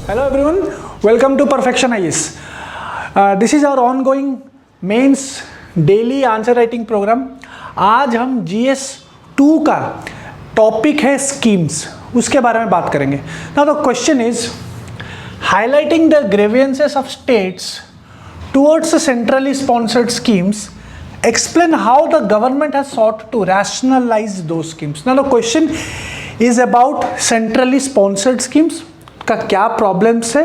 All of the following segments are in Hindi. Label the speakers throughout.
Speaker 1: Hello everyone, welcome to Perfection IAS. This is our ongoing mains daily answer writing program. आज हम GS 2 का टॉपिक है स्कीम्स, उसके बारे में बात करेंगे. Now the question is highlighting the grievances of states towards the centrally sponsored schemes. Explain how the government has sought to rationalize those schemes. Now the question is about centrally sponsored schemes. का क्या प्रॉब्लम्स है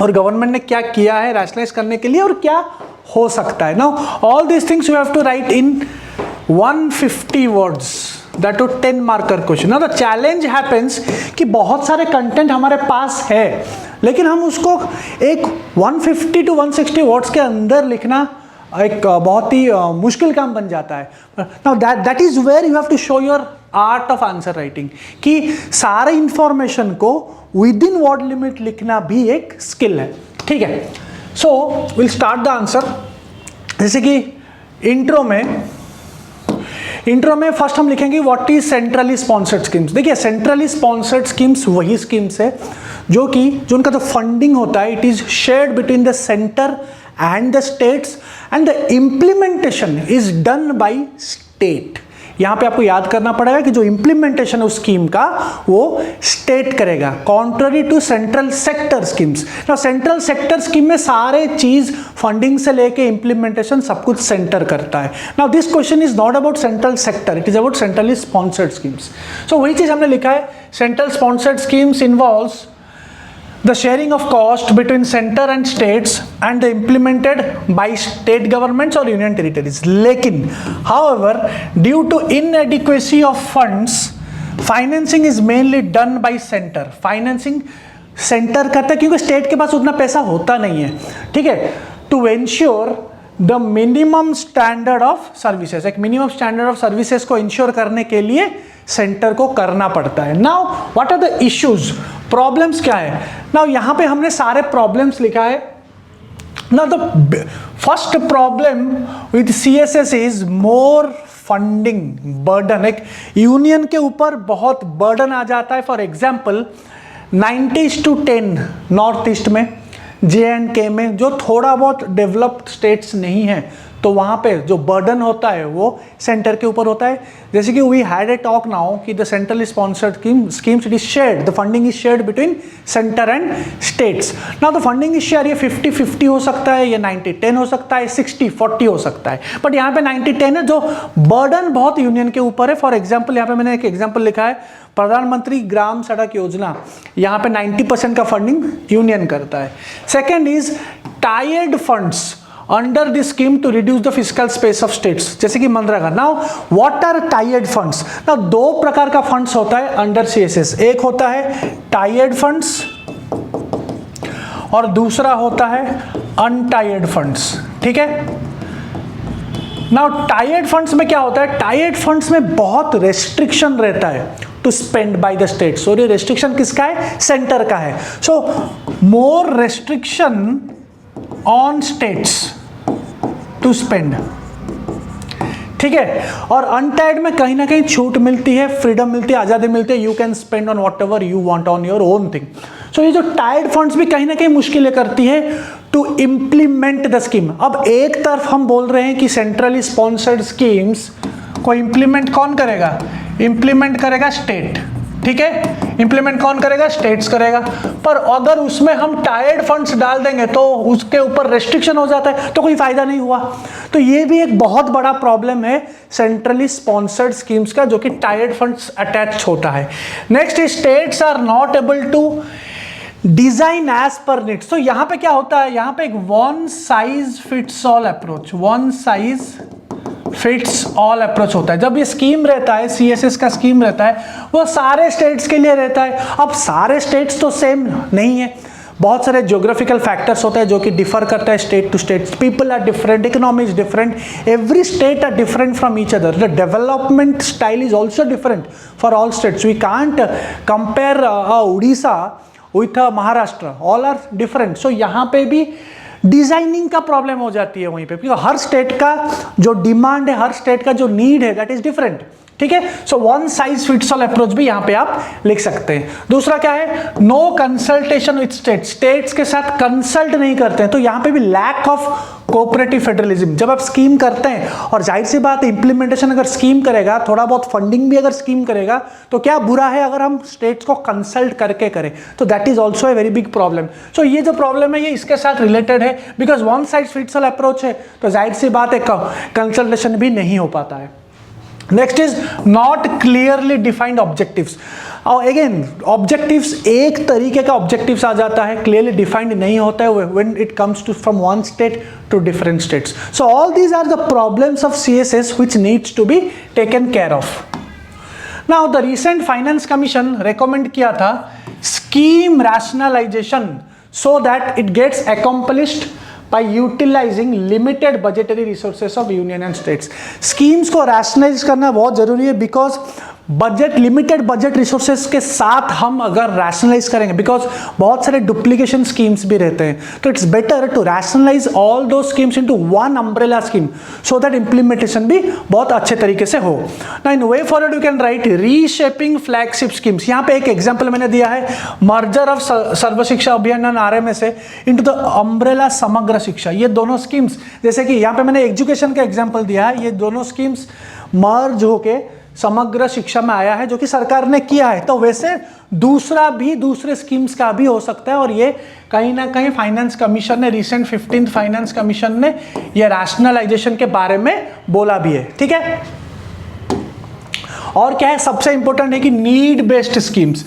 Speaker 1: और गवर्नमेंट ने क्या किया है रैशनलाइज करने के लिए और क्या हो सकता है. Now all this things you have to write in 150 words, that too 10 marker question. Now the challenge happens कि बहुत सारे कंटेंट हमारे पास है लेकिन हम उसको एक 150 to 160 वर्ड्स के अंदर लिखना एक बहुत ही मुश्किल काम बन जाता है. Now that is where you have to show your art of answer writing कि सारे इंफॉर्मेशन को विद इन वर्ड लिमिट लिखना भी एक स्किल है. ठीक है, so will start the answer. जैसे कि इंट्रो में फर्स्ट हम लिखेंगे what is centrally sponsored schemes. देखिए सेंट्रली स्पॉन्सर्ड स्कीम्स वही स्कीम्स है जो उनका जो फंडिंग होता है it is shared between the centre and the states and the implementation is done by state. यहाँ पे आपको याद करना पड़ेगा कि जो इम्प्लीमेंटेशन है उस स्कीम का वो स्टेट करेगा, contrary to central sector schemes. ना सेंट्रल सेक्टर स्कीम में सारे चीज फंडिंग से लेके इम्प्लीमेंटेशन सब कुछ सेंटर करता है. Now this question is not about central sector, it is about centrally sponsored schemes. So वही चीज हमने लिखा है, central sponsored schemes involves the sharing of cost between center and states and implemented by state governments or union territories. लेकिन however due to inadequacy of funds financing is mainly done by center. Financing center करता है क्योंकि state के पास उतना पैसा होता नहीं है. ठीक है, to ensure the minimum standard of services, एक minimum standard of services को ensure करने के लिए सेंटर को करना पड़ता है. Now what are the issues, problems क्या है. नाउ यहां पे हमने सारे प्रॉब्लम्स लिखा है. Now the first problem with CSS is more funding burden. एक यूनियन के ऊपर बहुत बर्डन आ जाता है. फॉर एग्जाम्पल 90:10 नॉर्थ ईस्ट में, J&K में जो थोड़ा बहुत डेवलप्ड स्टेट्स नहीं है तो वहाँ पे जो बर्डन होता है वो सेंटर के ऊपर होता है. जैसे कि we had a talk now कि the centrally sponsored schemes it is shared, the funding is shared between centre and states. Now the funding is share, ये 50-50 हो सकता है, ये 90-10 हो सकता है, 60-40 हो सकता है. बट यहाँ पे 90-10 है, जो बर्डन बहुत यूनियन के ऊपर है. फॉर एग्जाम्पल यहाँ पे मैंने एक एग्जाम्पल लिखा है, प्रधानमंत्री ग्राम सड़क योजना, यहाँ पे 90% का फंडिंग यूनियन करता है. सेकेंड इज टायर्ड funds under this scheme to reduce the physical space of states, जैसे कि मनरेगा. नाउ व्हाट आर टायर्ड फंड्स. नाउ दो प्रकार का फंड्स होता है अंडर CSS. एक होता है टायर्ड फंड्स और दूसरा होता है अनटायर्ड फंड्स. ठीक है, नाउ टायर्ड फंड्स में क्या होता है, टायर्ड फंड्स में बहुत रेस्ट्रिक्शन रहता है to spend by the states, और ये रेस्ट्रिक्शन किसका है, सेंटर का है. So more restriction on states to spend. ठीक है, और अनटायर्ड में कहीं ना कहीं छूट मिलती है, फ्रीडम मिलती है, आजादी मिलती है, you can spend on whatever you want on your own thing. So ये जो टायर्ड फंड्स भी कहीं ना कहीं मुश्किलें करती है टू इम्प्लीमेंट द स्कीम. अब एक तरफ हम बोल रहे हैं कि सेंट्रली स्पॉन्सर्ड स्कीम्स को इम्प्लीमेंट कौन करेगा, इम्प्लीमेंट करेगा स्टेट. ठीक है, इंप्लीमेंट कौन करेगा, स्टेट्स करेगा. पर अगर उसमें हम टायर्ड फंड्स डाल देंगे तो उसके ऊपर रेस्ट्रिक्शन हो जाता है तो कोई फायदा नहीं हुआ. तो ये भी एक बहुत बड़ा प्रॉब्लम है सेंट्रली स्पॉन्सर्ड स्कीम्स का, जो कि टायर्ड फंड्स अटैच होता है. Next, states are not able to design as per needs. तो यहां पे क्या होता है, यहां पे एक one size fits all approach, one size fits all approach होता है. जब ये स्कीम रहता है, CSS का स्कीम रहता है, वो सारे स्टेट्स के लिए रहता है. अब सारे स्टेट्स तो सेम नहीं है, बहुत सारे ज्योग्राफिकल फैक्टर्स होते हैं जो कि डिफर करता है state to state. People are different, economy is different, every state are different from each other. The development style is also different for all states. We can't compare Orissa with Maharashtra, all are different. So यहाँ पे भी डिजाइनिंग का प्रॉब्लम हो जाती है वहीं पे, क्योंकि हर स्टेट का जो डिमांड है, हर स्टेट का जो नीड है, दैट इज डिफरेंट. ठीक है। So one size fits all approach भी यहां पे आप लिख सकते हैं। दूसरा क्या है, no consultation with states, states के साथ कंसल्ट नहीं करते हैं, तो यहां पे भी लैक ऑफ कोऑपरेटिव फेडरलिज्म। जब आप स्कीम करते हैं और जाहिर सी बात है इंप्लीमेंटेशन अगर स्कीम करेगा, थोड़ा बहुत फंडिंग भी अगर स्कीम करेगा, तो क्या बुरा है अगर हम स्टेट्स को कंसल्ट करके करें, तो that is also a very big problem. So ये जो प्रॉब्लम है ये इसके साथ रिलेटेड है, because one size fits all approach है, तो जाहिर सी बात है कंसल्टेशन भी नहीं हो पाता है। Next is not clearly defined objectives. और अगेन ऑब्जेक्टिव्स एक तरीके का ऑब्जेक्टिव्स आ जाता है, क्लियरली डिफाइंड नहीं होता है when it comes to from one state to different states. So all these are the problems of CSS which needs to be taken care of. Now the recent finance commission recommend किया था scheme rationalisation so that it gets accomplished by utilizing limited budgetary resources of union and states। Schemes को रैशनलाइज करना बहुत जरूरी है, because budget limited budget resources के साथ हम अगर रैशनलाइज करेंगे, बिकॉज बहुत सारे डुप्लीकेशन स्कीम्स भी रहते हैं, तो it's better to rationalise all those schemes into one umbrella scheme so that implementation भी बहुत अच्छे तरीके से हो। Now in way forward you can write reshaping flagship schemes. यहाँ पे एक एग्जाम्पल मैंने दिया है, मर्जर ऑफ सर्व शिक्षा अभियान RMS इनटू द अम्ब्रेला समग्र शिक्षा। ये दोनों स्कीम्स, जैसे कि यहाँ पे मैंने एजुकेशन का एग्जाम्पल दिया है, ये दोनों स्कीम्स मर्ज होके समग्र शिक्षा में आया है, जो कि सरकार ने किया है। तो वैसे दूसरे स्कीम्स का भी हो सकता है, और ये कहीं ना कहीं फाइनेंस कमीशन ने, रिसेंट 15th फाइनेंस कमीशन ने ये रैशनलाइजेशन के बारे में बोला भी है, ठीक है। और क्या है, सबसे इंपॉर्टेंट है कि नीड बेस्ड स्कीम्स,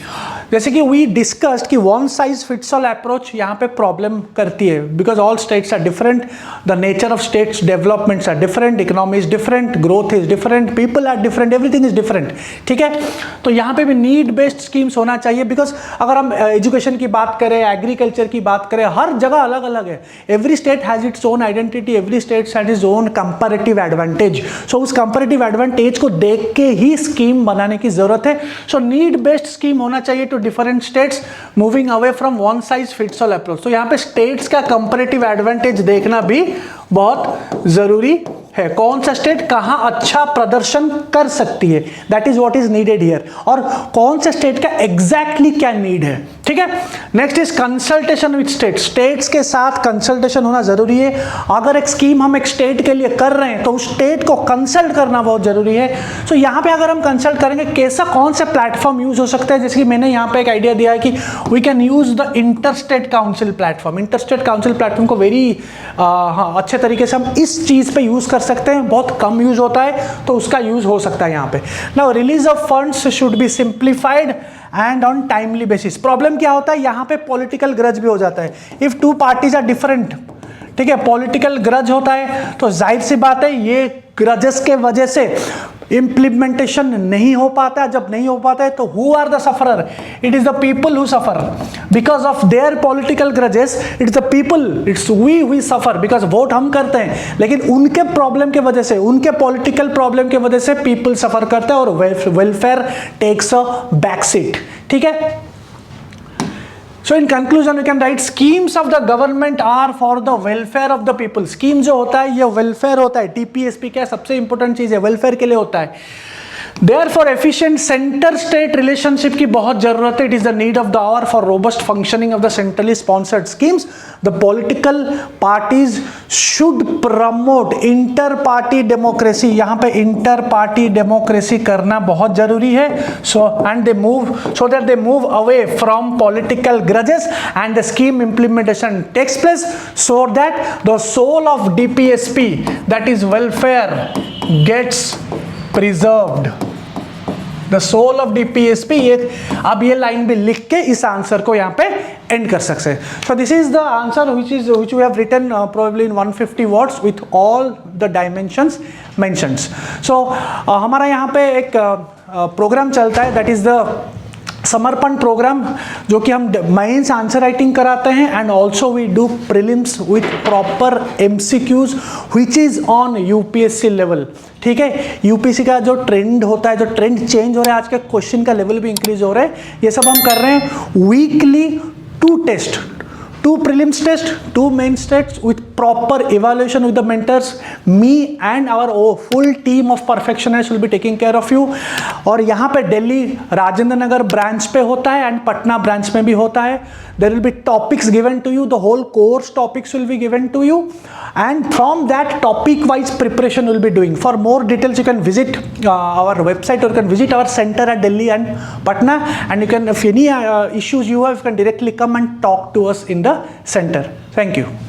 Speaker 1: जैसे कि वी डिस्कस्ड कि one size fits all approach यहाँ पे प्रॉब्लम करती है, because all states are different, the nature of states developments are different, economy is different, growth is different, people are different, everything is different, ठीक है। तो यहाँ पे भी नीड बेस्ड स्कीम्स होना चाहिए, बिकॉज अगर हम एजुकेशन की बात करें, एग्रीकल्चर की बात करें, हर जगह अलग अलग है। Every state has its own identity, every state has its own comparative advantage. So उस कंपैरेटिव एडवांटेज को देख के ही स्कीम बनाने की जरूरत है। सो नीड बेस्ड स्कीम होना चाहिए to different states, moving away from one size fits all approach. तो यहाँ पे स्टेट्स का कंपैरेटिव एडवांटेज देखना भी बहुत जरूरी है, कौन सा स्टेट कहां अच्छा प्रदर्शन कर सकती है, that is what is needed here, और कौन सा स्टेट का एग्जैक्टली क्या नीड है, ठीक है। Next is consultation with states. States के साथ कंसल्टेशन होना जरूरी है। अगर एक स्कीम हम एक स्टेट के लिए कर रहे हैं तो उस स्टेट को कंसल्ट करना बहुत जरूरी है। सो यहाँ पे अगर हम कंसल्ट करेंगे, कैसा कौन सा प्लेटफॉर्म यूज हो सकता है, जैसे कि मैंने यहाँ पे एक आइडिया दिया है कि we can use the interstate council platform. Interstate council platform को वेरी अच्छे तरीके से हम इस चीज पे यूज कर सकते हैं, बहुत कम यूज होता है, तो उसका यूज हो सकता है यहाँ पे। Now release of funds should be simplified and on timely basis. Problem क्या होता है, यहाँ पे पॉलिटिकल ग्रज भी हो जाता है। If two parties are different, ठीक है, पॉलिटिकल ग्रज होता है, तो जाहिर सी बात है ये ग्रजेस के वजह से इंप्लीमेंटेशन नहीं हो पाता है। जब नहीं हो पाता है तो who are the sufferer, it is the people who suffer because of their political grudges. It's the people, it's we suffer because vote हम करते हैं, लेकिन उनके प्रॉब्लम के वजह से, उनके पॉलिटिकल प्रॉब्लम के वजह से पीपल सफर करते हैं और welfare takes a back seat, ठीक है। So in conclusion you can write schemes of the government are for the welfare of the people। Scheme जो होता है ये वेलफेयर होता है। TPSP क्या सबसे इंपॉर्टेंट चीज है, वेलफेयर के लिए होता है। Therefore efficient center state relationship की बहुत जरूरत है। It is the need of the hour for robust functioning of the centrally sponsored schemes। The political parties should promote inter party democracy। यहाँ पे inter party democracy करना बहुत जरूरी है। So and they move so that they move away from political grudges and the scheme implementation takes place so that the soul of DPSP, that is welfare, gets preserved। The soul of DPSP, ये अब ये लाइन भी लिख के इस आंसर को यहाँ पे एंड कर सकते हैं। So this is the answer which we have written probably in 150 words with all the dimensions mentioned। So हमारा यहाँ पे एक प्रोग्राम चलता है, that is the Samarpan programme, जो कि हम मेंस आंसर राइटिंग कराते हैं and also we do prelims with proper MCQs which is on UPSC level, ठीक है। यूपीएससी का जो ट्रेंड होता है, जो ट्रेंड चेंज हो रहा है, आज के क्वेश्चन का लेवल भी इंक्रीज हो रहा है, ये सब हम कर रहे हैं। Weekly 2 test, 2 prelims test, 2 mains test with proper evaluation with the mentors. Me and our full team of perfectionists will be taking care of you. और यहाँ पे दिल्ली राजेंद्र नगर ब्रांच पे होता है एंड पटना ब्रांच में भी होता है. There will be topics given to you. The whole course topics will be given to you, and from that topic wise preparation will be doing. For more details you can visit our website, or you can visit our center at Delhi and Patna, and you can, if any issues you have, you can directly come and talk to us in the center. Thank you.